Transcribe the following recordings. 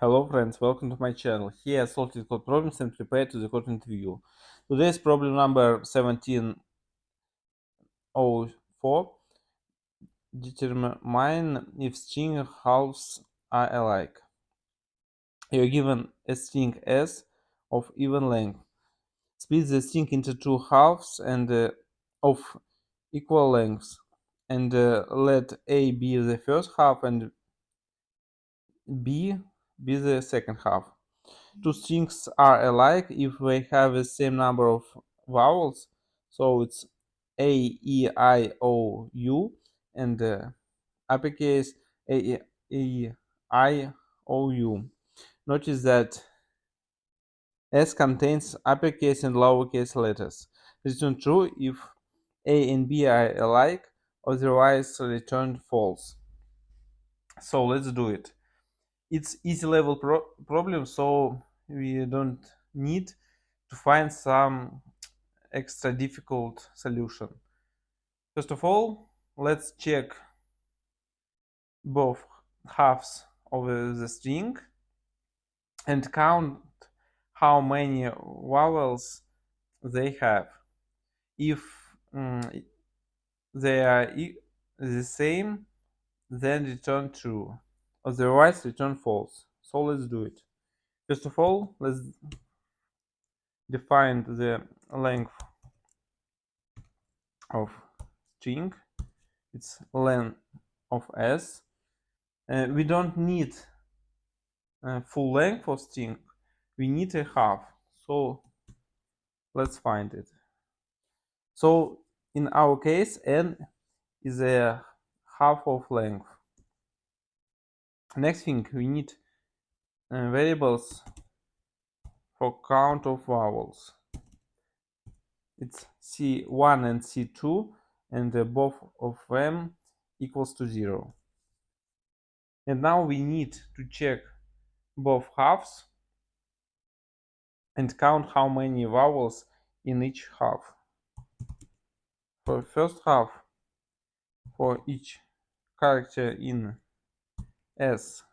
Hello friends, welcome to my channel. Here I solve LeetCode problems and prepare to the code interview. Today's problem number 1704. Determine if string halves are alike. You're given a string S of even length. Split the string into two halves and of equal lengths, and let A be the first half and B be the second half. Two strings are alike if they have the same number of vowels, so it's A, E, I, O, U, and uppercase A, E, I, O, U. Notice that S contains uppercase and lowercase letters. Return true if A and B are alike, otherwise return false. So let's do it. It's easy level problem, so we don't need to find some extra difficult solution. First of all, let's check both halves of the string and count how many vowels they have. If they are the same, then return true, otherwise return false. So let's do it. First of all, let's define the length of string. It's len of s. We don't need full length of string, we need a half. So let's find it. So in our case, n is a half of length. Next thing, we need variables for count of vowels. It's C1 and C2, and both of them equals to 0. And now we need to check both halves and count how many vowels in each half. For first half, for each character in S,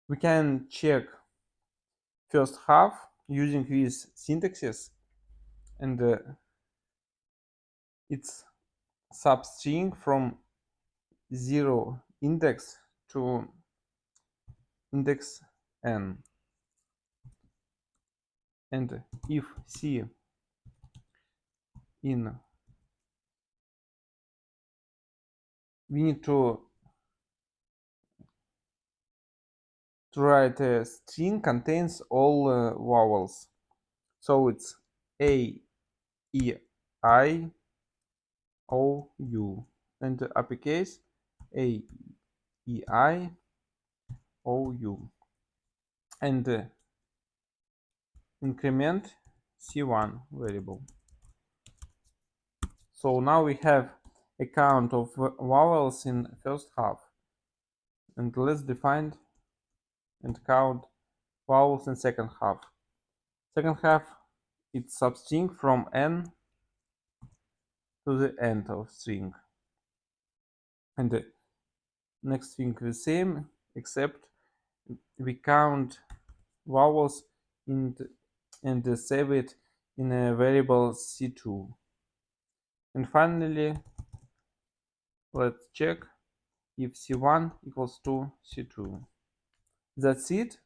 we can check first half using this syntaxes, and it's substring from 0 index to index n. And if C in, we need to write a string contains all vowels. So it's A, E, I, O, U, and the uppercase A, E, I, O, U, and increment C1 variable. So now we have a count of vowels in first half, and let's define and count vowels in second half. Second half, it's substring from n to the end of string, and the next thing the same, except we count vowels and save it in a variable C2. And finally, let's check if C1 equals to C2. That's it.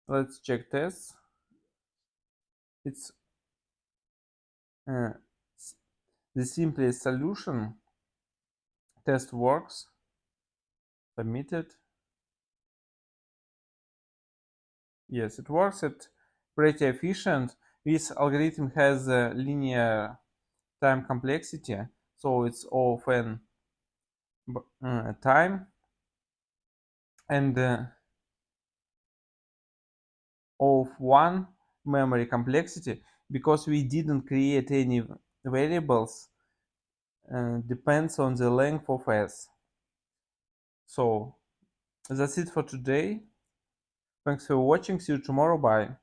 Let's check tests. It's the simplest solution. Test works. Submitted. Yes, it works. It's pretty efficient. This algorithm has a linear time complexity, so it's O of n time, and O of 1 memory complexity, because we didn't create any variables, depends on the length of s. So that's it for today. Thanks for watching. See you tomorrow. Bye.